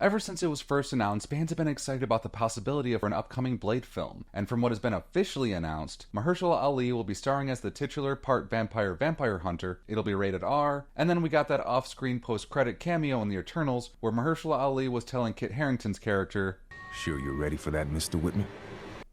Ever since it was first announced, fans have been excited about the possibility of an upcoming Blade film, and from what has been officially announced, Mahershala Ali will be starring as the titular part vampire hunter. It'll be rated R, and then we got that off-screen post-credit cameo in The Eternals, where Mahershala Ali was telling Kit Harington's character, "Sure you're ready for that, Mr. Whitman?"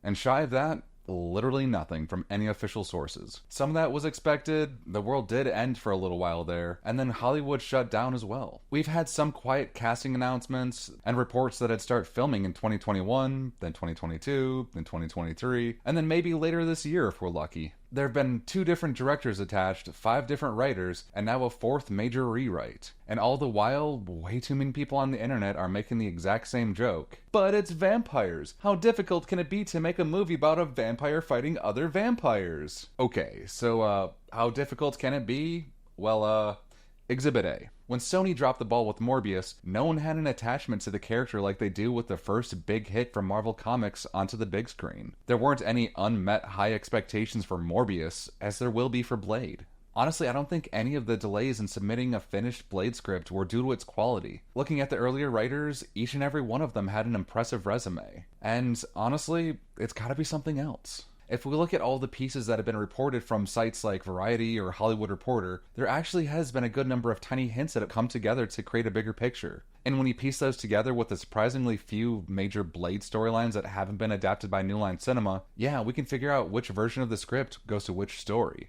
And shy of that, literally nothing from any official sources. Some of that was expected, the world did end for a little while there, and then Hollywood shut down as well. We've had some quiet casting announcements and reports that it'd start filming in 2021, then 2022, then 2023, and then maybe later this year if we're lucky. There have been 2 different directors attached, 5 different writers, and now a 4th major rewrite. And all the while, way too many people on the internet are making the exact same joke. But it's vampires! How difficult can it be to make a movie about a vampire fighting other vampires? Okay, so, how difficult can it be? Well, Exhibit A. When Sony dropped the ball with Morbius, no one had an attachment to the character like they do with the first big hit from Marvel Comics onto the big screen. There weren't any unmet high expectations for Morbius, as there will be for Blade. Honestly, I don't think any of the delays in submitting a finished Blade script were due to its quality. Looking at the earlier writers, each and every one of them had an impressive resume. And honestly, it's gotta be something else. If we look at all the pieces that have been reported from sites like Variety or Hollywood Reporter, there actually has been a good number of tiny hints that have come together to create a bigger picture. And when you piece those together with the surprisingly few major Blade storylines that haven't been adapted by New Line Cinema, yeah, we can figure out which version of the script goes to which story.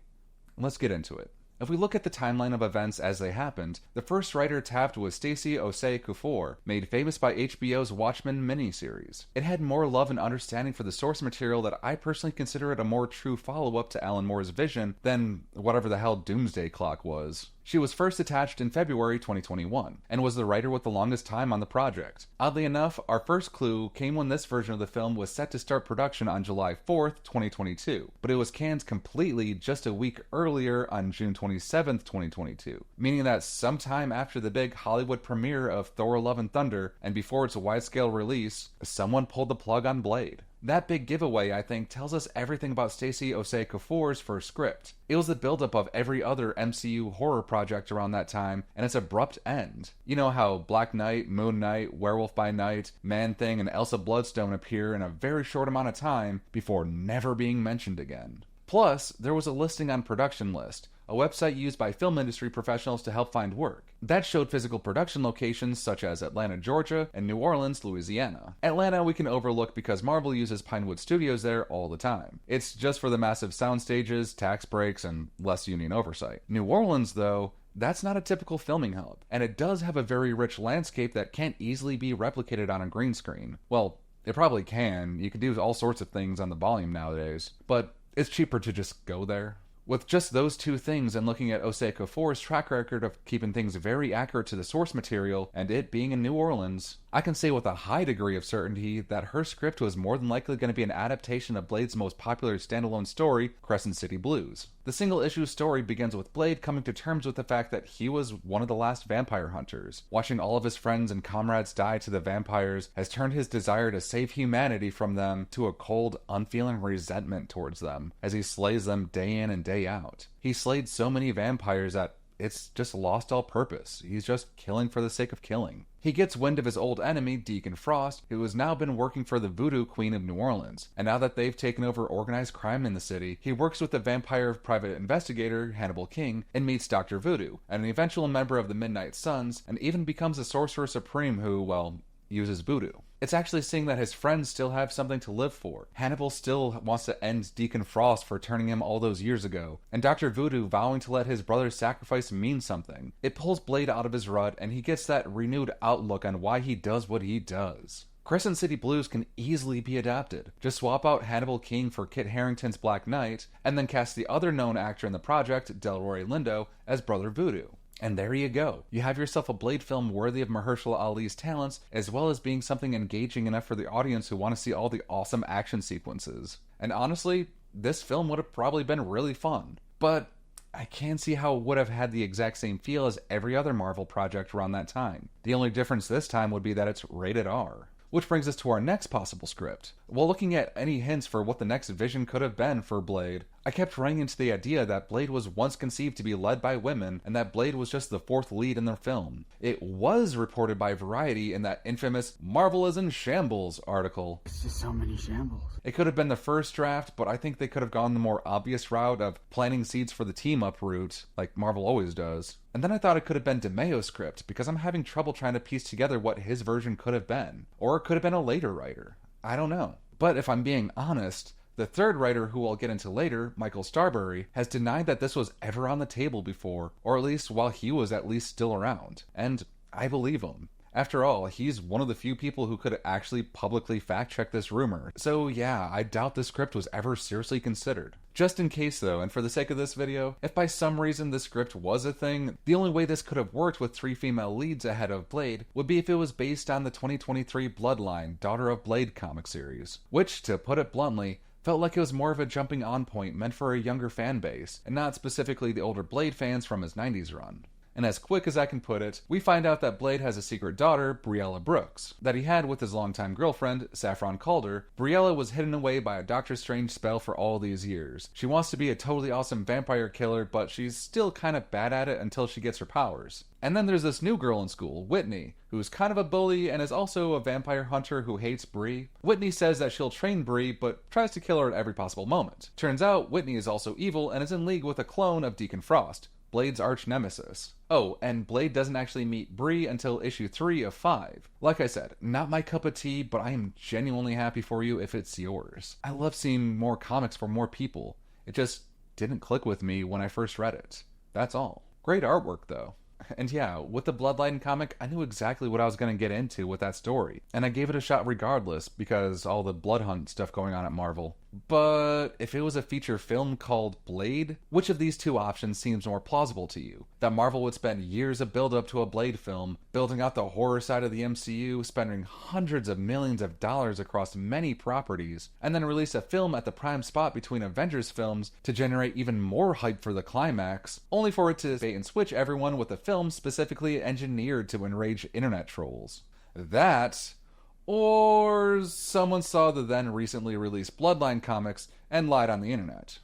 Let's get into it. If we look at the timeline of events as they happened, the first writer tapped was Stacey Osei Kuffour, made famous by HBO's Watchmen miniseries. It had more love and understanding for the source material that I personally consider it a more true follow-up to Alan Moore's vision than whatever the hell Doomsday Clock was. She was first attached in February 2021, and was the writer with the longest time on the project. Oddly enough, our first clue came when this version of the film was set to start production on July 4th, 2022, but it was canned completely just a week earlier on June 27th, 2022, meaning that sometime after the big Hollywood premiere of Thor: Love and Thunder, and before its wide-scale release, someone pulled the plug on Blade. That big giveaway, I think, tells us everything about Stacey Osei Kuffour's first script. It was the buildup of every other MCU horror project around that time, and its abrupt end. You know how Black Knight, Moon Knight, Werewolf by Night, Man-Thing, and Elsa Bloodstone appear in a very short amount of time before never being mentioned again. Plus, there was a listing on Production List, a website used by film industry professionals to help find work. That showed physical production locations such as Atlanta, Georgia, and New Orleans, Louisiana. Atlanta we can overlook because Marvel uses Pinewood Studios there all the time. It's just for the massive sound stages, tax breaks, and less union oversight. New Orleans, though, that's not a typical filming hub, and it does have a very rich landscape that can't easily be replicated on a green screen. Well, it probably can. You can do all sorts of things on the volume nowadays, but it's cheaper to just go there. With just those 2 things and looking at Osei Kuffour's track record of keeping things very accurate to the source material and it being in New Orleans, I can say with a high degree of certainty that her script was more than likely going to be an adaptation of Blade's most popular standalone story, Crescent City Blues. The single-issue story begins with Blade coming to terms with the fact that he was one of the last vampire hunters. Watching all of his friends and comrades die to the vampires has turned his desire to save humanity from them to a cold, unfeeling resentment towards them, as he slays them day in and day out. He slayed so many vampires that it's just lost all purpose. He's just killing for the sake of killing. He gets wind of his old enemy, Deacon Frost, who has now been working for the Voodoo Queen of New Orleans, and now that they've taken over organized crime in the city, he works with the vampire private investigator, Hannibal King, and meets Dr. Voodoo, an eventual member of the Midnight Suns, and even becomes a sorcerer supreme who, well, uses voodoo. It's actually seeing that his friends still have something to live for. Hannibal still wants to end Deacon Frost for turning him all those years ago, and Dr. Voodoo vowing to let his brother's sacrifice mean something. It pulls Blade out of his rut, and he gets that renewed outlook on why he does what he does. Crescent City Blues can easily be adapted. Just swap out Hannibal King for Kit Harington's Black Knight, and then cast the other known actor in the project, Delroy Lindo, as Brother Voodoo. And there you go. You have yourself a Blade film worthy of Mahershala Ali's talents, as well as being something engaging enough for the audience who want to see all the awesome action sequences. And honestly, this film would have probably been really fun. But I can see how it would have had the exact same feel as every other Marvel project around that time. The only difference this time would be that it's rated R. Which brings us to our next possible script. While looking at any hints for what the next vision could have been for Blade, I kept running into the idea that Blade was once conceived to be led by women, and that Blade was just the fourth lead in the film. It was reported by Variety in that infamous Marvel is in Shambles article. It's just so many shambles. It could have been the first draft, but I think they could have gone the more obvious route of planting seeds for the team-up route, like Marvel always does. And then I thought it could have been DeMayo's script, because I'm having trouble trying to piece together what his version could have been. Or it could have been a later writer. I don't know. But if I'm being honest, the third writer, who I'll get into later, Michael Starbury, has denied that this was ever on the table before, or at least while he was at least still around. And I believe him. After all, he's one of the few people who could actually publicly fact-check this rumor. So yeah, I doubt this script was ever seriously considered. Just in case though, and for the sake of this video, if by some reason this script was a thing, the only way this could have worked with 3 female leads ahead of Blade would be if it was based on the 2023 Bloodline, Daughter of Blade comic series. Which, to put it bluntly, felt like it was more of a jumping on point meant for a younger fan base, and not specifically the older Blade fans from his 90s run. And as quick as I can put it, we find out that Blade has a secret daughter, Briella Brooks, that he had with his longtime girlfriend, Saffron Calder. Briella was hidden away by a Doctor Strange spell for all these years. She wants to be a totally awesome vampire killer, but she's still kind of bad at it until she gets her powers. And then there's this new girl in school, Whitney, who's kind of a bully and is also a vampire hunter who hates Bree. Whitney says that she'll train Bree, but tries to kill her at every possible moment. Turns out, Whitney is also evil and is in league with a clone of Deacon Frost, Blade's arch nemesis. Oh, and Blade doesn't actually meet Bree until issue 3 of 5. Like I said, not my cup of tea, but I am genuinely happy for you if it's yours. I love seeing more comics for more people. It just didn't click with me when I first read it. That's all. Great artwork though. And yeah, with the Bloodline comic, I knew exactly what I was going to get into with that story. And I gave it a shot regardless, because all the blood hunt stuff going on at Marvel. But if it was a feature film called Blade, which of these two options seems more plausible to you? That Marvel would spend years of build-up to a Blade film, building out the horror side of the MCU, spending hundreds of millions of dollars across many properties, and then release a film at the prime spot between Avengers films to generate even more hype for the climax, only for it to bait and switch everyone with a film specifically engineered to enrage internet trolls. That, or someone saw the then recently released Bloodline comics and lied on the internet.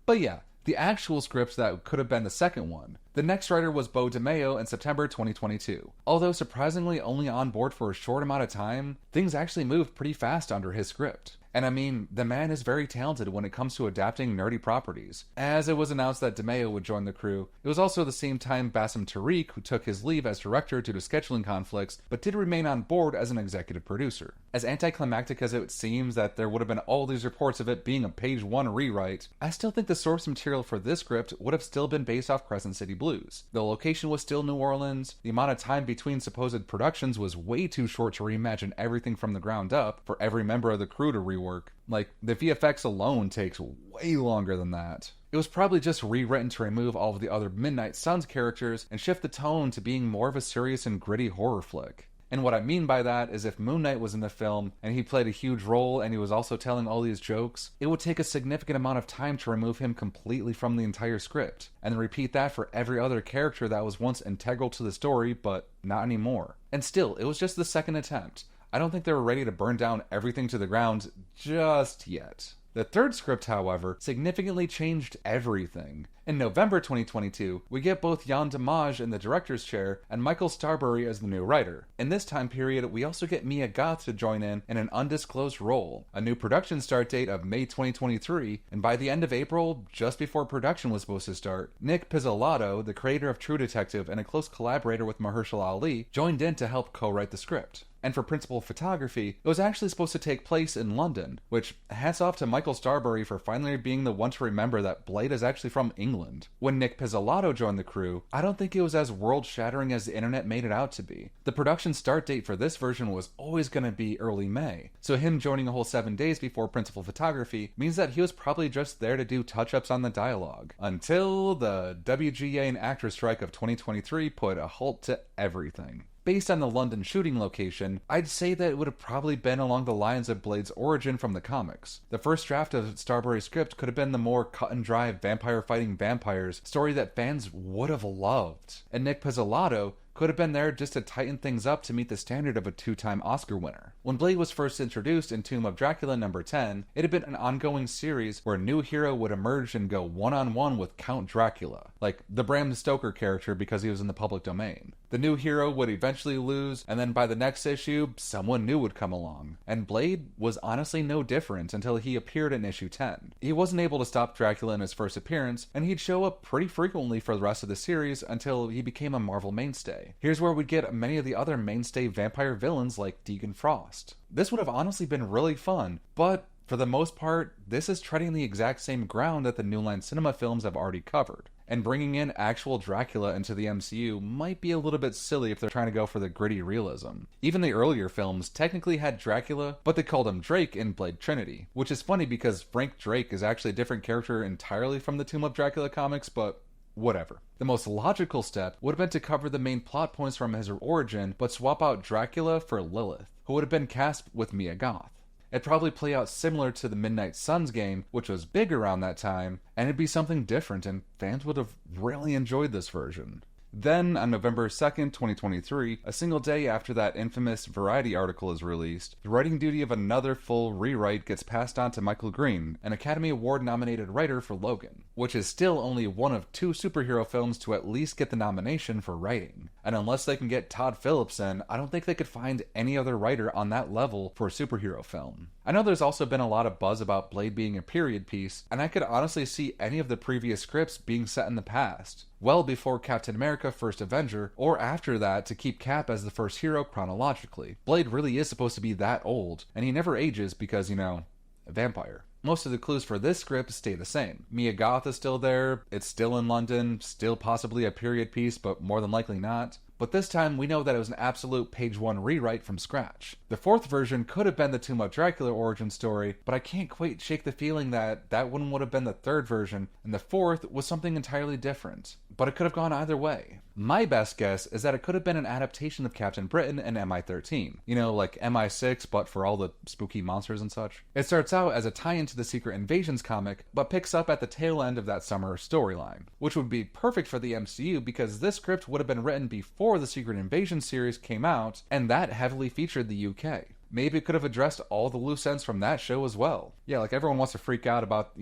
But yeah, the actual script that could have been the second one. The next writer was Beau DeMayo in September 2022. Although surprisingly only on board for a short amount of time, things actually moved pretty fast under his script. And I mean, the man is very talented when it comes to adapting nerdy properties. As it was announced that DeMayo would join the crew, it was also the same time Bassem Tariq, who took his leave as director due to scheduling conflicts, but did remain on board as an executive producer. As anticlimactic as it seems that there would have been all these reports of it being a page 1 rewrite, I still think the source material for this script would have still been based off Crescent City Blues. The location was still New Orleans, the amount of time between supposed productions was way too short to reimagine everything from the ground up for every member of the crew to rework. Like, the VFX alone takes way longer than that. It was probably just rewritten to remove all of the other Midnight Suns characters and shift the tone to being more of a serious and gritty horror flick. And what I mean by that is if Moon Knight was in the film and he played a huge role and he was also telling all these jokes, it would take a significant amount of time to remove him completely from the entire script, and then repeat that for every other character that was once integral to the story, but not anymore. And still, it was just the second attempt. I don't think they were ready to burn down everything to the ground just yet. The third script, however, significantly changed everything. In November 2022, we get both Yann Dimmage in the director's chair and Michael Starbury as the new writer. In this time period, we also get Mia Goth to join in an undisclosed role, a new production start date of May 2023, and by the end of April, just before production was supposed to start, Nick Pizzolatto, the creator of True Detective and a close collaborator with Mahershala Ali, joined in to help co-write the script. And for principal photography, it was actually supposed to take place in London, which hats off to Michael Starbury for finally being the one to remember that Blade is actually from England. When Nick Pizzolatto joined the crew, I don't think it was as world-shattering as the internet made it out to be. The production start date for this version was always going to be early May, so him joining a whole 7 days before principal photography means that he was probably just there to do touch-ups on the dialogue, until the WGA and actor strike of 2023 put a halt to everything. Based on the London shooting location, I'd say that it would have probably been along the lines of Blade's origin from the comics. The first draft of Starbury's script could have been the more cut-and-dry vampire fighting vampires story that fans would have loved. And Nick Pizzolatto could have been there just to tighten things up to meet the standard of a 2-time Oscar winner. When Blade was first introduced in Tomb of Dracula #10, it had been an ongoing series where a new hero would emerge and go one-on-one with Count Dracula, like the Bram Stoker character because he was in the public domain. The new hero would eventually lose, and then by the next issue, someone new would come along. And Blade was honestly no different until he appeared in issue 10. He wasn't able to stop Dracula in his first appearance, and he'd show up pretty frequently for the rest of the series until he became a Marvel mainstay. Here's where we'd get many of the other mainstay vampire villains like Deacon Frost. This would have honestly been really fun, but for the most part, this is treading the exact same ground that the New Line Cinema films have already covered. And bringing in actual Dracula into the MCU might be a little bit silly if they're trying to go for the gritty realism. Even the earlier films technically had Dracula, but they called him Drake in Blade Trinity, which is funny because Frank Drake is actually a different character entirely from the Tomb of Dracula comics, but whatever. The most logical step would have been to cover the main plot points from his origin, but swap out Dracula for Lilith, who would have been cast with Mia Goth. It'd probably play out similar to the Midnight Suns game, which was big around that time, and it'd be something different, and fans would have really enjoyed this version. Then, on November 2nd, 2023, a single day after that infamous Variety article is released, the writing duty of another full rewrite gets passed on to Michael Green, an Academy Award-nominated writer for Logan, which is still only one of 2 superhero films to at least get the nomination for writing. And unless they can get Todd Phillips in, I don't think they could find any other writer on that level for a superhero film. I know there's also been a lot of buzz about Blade being a period piece, and I could honestly see any of the previous scripts being set in the past, well before Captain America First Avenger, or after that to keep Cap as the first hero chronologically. Blade really is supposed to be that old, and he never ages because, a vampire. Most of the clues for this script stay the same. Mia Goth is still there, it's still in London, still possibly a period piece, but more than likely not. But this time, we know that it was an absolute page 1 rewrite from scratch. The 4th version could have been the Tomb of Dracula origin story, but I can't quite shake the feeling that that one would have been the 3rd version, and the 4th was something entirely different. But it could have gone either way. My best guess is that it could have been an adaptation of Captain Britain and MI-13. Like MI6, but for all the spooky monsters and such. It starts out as a tie-in to the Secret Invasions comic, but picks up at the tail end of that summer storyline, which would be perfect for the MCU because this script would have been written before the Secret Invasion series came out, and that heavily featured the UK. Maybe it could have addressed all the loose ends from that show as well. Yeah, like everyone wants to freak out about,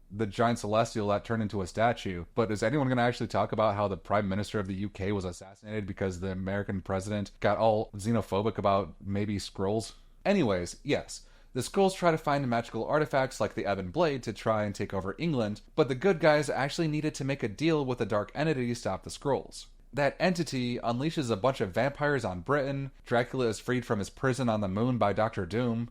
the giant celestial that turned into a statue, but is anyone going to actually talk about how the Prime Minister of the UK was assassinated because the American president got all xenophobic about maybe Skrulls? Anyways, yes, the Skrulls try to find magical artifacts like the Ebon Blade to try and take over England, but the good guys actually needed to make a deal with a dark entity to stop the Skrulls. That entity unleashes a bunch of vampires on Britain, Dracula is freed from his prison on the moon by Dr. Doom,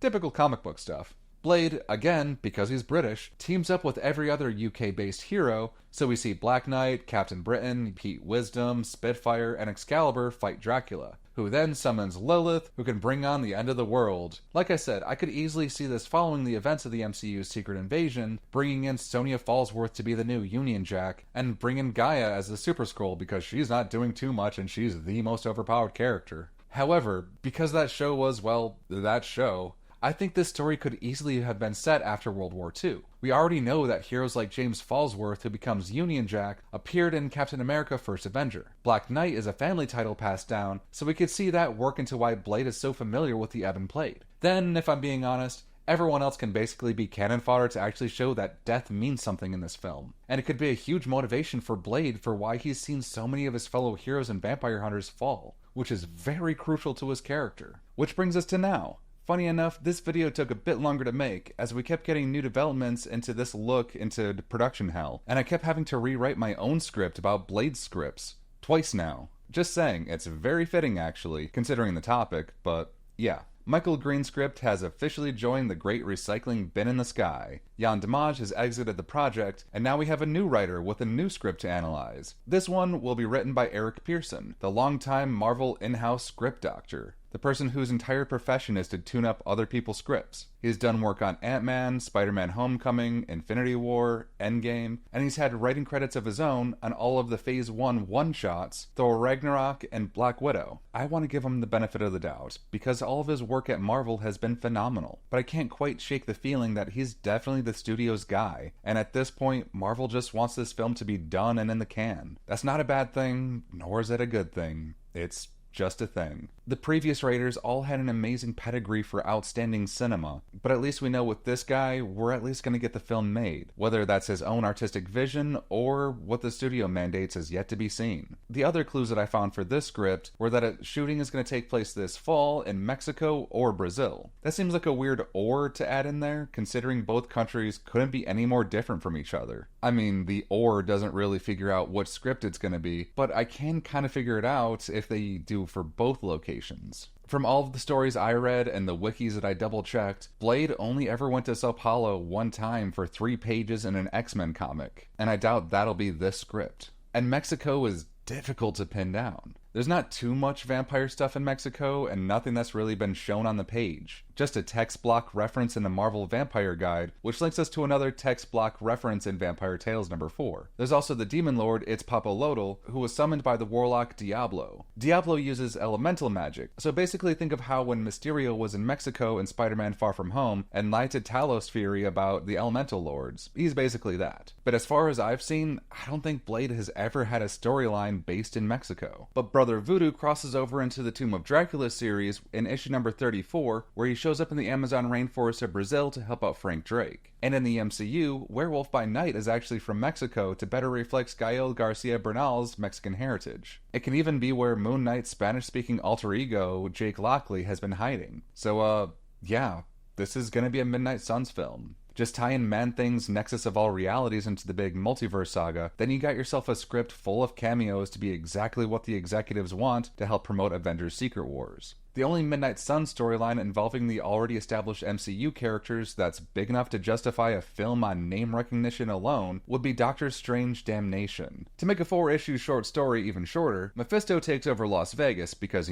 typical comic book stuff. Blade, again, because he's British, teams up with every other UK-based hero, so we see Black Knight, Captain Britain, Pete Wisdom, Spitfire, and Excalibur fight Dracula, who then summons Lilith, who can bring on the end of the world. Like I said, I could easily see this following the events of the MCU's Secret Invasion, bringing in Sonya Falsworth to be the new Union Jack, and bring in Gaia as the Super Skrull because she's not doing too much and she's the most overpowered character. However, because that show was, that show, I think this story could easily have been set after World War II. We already know that heroes like James Falsworth, who becomes Union Jack, appeared in Captain America First Avenger. Black Knight is a family title passed down, so we could see that work into why Blade is so familiar with the Ebon Blade. Then, if I'm being honest, everyone else can basically be cannon fodder to actually show that death means something in this film. And it could be a huge motivation for Blade for why he's seen so many of his fellow heroes and vampire hunters fall, which is very crucial to his character. Which brings us to now. Funny enough, this video took a bit longer to make, as we kept getting new developments into this look into production hell, and I kept having to rewrite my own script about Blade scripts. Twice now. Just saying, it's very fitting actually, considering the topic, but yeah. Michael Green's script has officially joined the great recycling bin in the sky. Jan Dimage has exited the project, and now we have a new writer with a new script to analyze. This one will be written by Eric Pearson, the longtime Marvel in-house script doctor. the person whose entire profession is to tune up other people's scripts. He's done work on Ant-Man, Spider-Man Homecoming, Infinity War, Endgame, and he's had writing credits of his own on all of the Phase 1 one-shots, Thor Ragnarok, and Black Widow. I want to give him the benefit of the doubt, because all of his work at Marvel has been phenomenal, but I can't quite shake the feeling that he's definitely the studio's guy, and at this point, Marvel just wants this film to be done and in the can. That's not a bad thing, nor is it a good thing. It's just a thing. The previous writers all had an amazing pedigree for outstanding cinema, but at least we know with this guy, we're at least going to get the film made. Whether that's his own artistic vision or what the studio mandates is yet to be seen. The other clues that I found for this script were that shooting is going to take place this fall in Mexico or Brazil. That seems like a weird "or" to add in there, considering both countries couldn't be any more different from each other. I mean, the "or" doesn't really figure out what script it's going to be, but I can kind of figure it out if they do for both locations. From all of the stories I read and the wikis that I double-checked, Blade only ever went to Sao Paulo one time for 3 pages in an X-Men comic, and I doubt that'll be this script. And Mexico is difficult to pin down. There's not too much vampire stuff in Mexico, and nothing that's really been shown on the page. Just a text block reference in the Marvel Vampire Guide, which links us to another text block reference in Vampire Tales number 4. There's also the demon lord Itzpapalotl, who was summoned by the warlock Diablo. Diablo uses elemental magic, so basically think of how when Mysterio was in Mexico in Spider-Man Far From Home and lighted Talos Fury about the elemental lords. He's basically that. But as far as I've seen, I don't think Blade has ever had a storyline based in Mexico. But Brother Voodoo crosses over into the Tomb of Dracula series in issue number 34, where he shows up in the Amazon rainforest of Brazil to help out Frank Drake. And in the MCU, Werewolf by Night is actually from Mexico to better reflect Gael Garcia Bernal's Mexican heritage. It can even be where Moon Knight's Spanish-speaking alter ego, Jake Lockley, has been hiding. So, yeah, this is gonna be a Midnight Suns film. Just tie in Man-Thing's Nexus of All Realities into the big multiverse saga, then you got yourself a script full of cameos to be exactly what the executives want to help promote Avengers Secret Wars. The only Midnight Suns storyline involving the already established MCU characters that's big enough to justify a film on name recognition alone would be Doctor Strange Damnation. To make a 4-issue short story even shorter, Mephisto takes over Las Vegas because,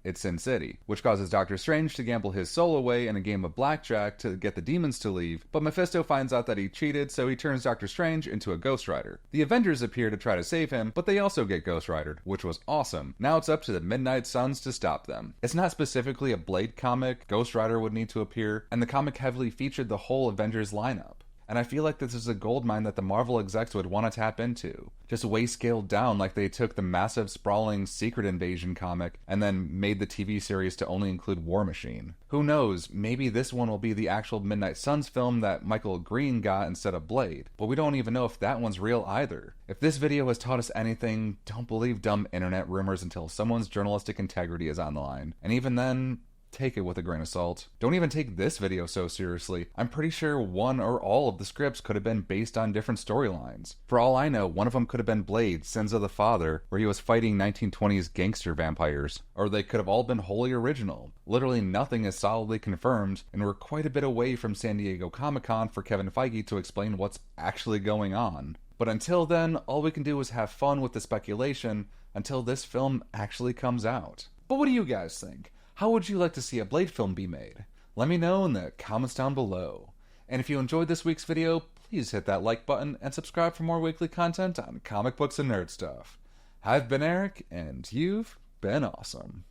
it's Sin City, which causes Doctor Strange to gamble his soul away in a game of blackjack to get the demons to leave, but Mephisto finds out that he cheated, so he turns Doctor Strange into a Ghost Rider. The Avengers appear to try to save him, but they also get Ghost Ridered, which was awesome. Now it's up to the Midnight Suns to stop them. It's not specifically a Blade comic, Ghost Rider would need to appear, and the comic heavily featured the whole Avengers lineup. And I feel like this is a goldmine that the Marvel execs would want to tap into. Just way scaled down like they took the massive, sprawling Secret Invasion comic and then made the TV series to only include War Machine. Who knows, maybe this one will be the actual Midnight Suns film that Michael Green got instead of Blade. But we don't even know if that one's real either. If this video has taught us anything, don't believe dumb internet rumors until someone's journalistic integrity is on the line. And even then, take it with a grain of salt. Don't even take this video so seriously. I'm pretty sure one or all of the scripts could have been based on different storylines. For all I know, one of them could have been Blade, Sins of the Father, where he was fighting 1920s gangster vampires. Or they could have all been wholly original. Literally nothing is solidly confirmed, and we're quite a bit away from San Diego Comic-Con for Kevin Feige to explain what's actually going on. But until then, all we can do is have fun with the speculation until this film actually comes out. But what do you guys think? How would you like to see a Blade film be made? Let me know in the comments down below. And if you enjoyed this week's video, please hit that like button and subscribe for more weekly content on comic books and nerd stuff. I've been Eric, and you've been awesome.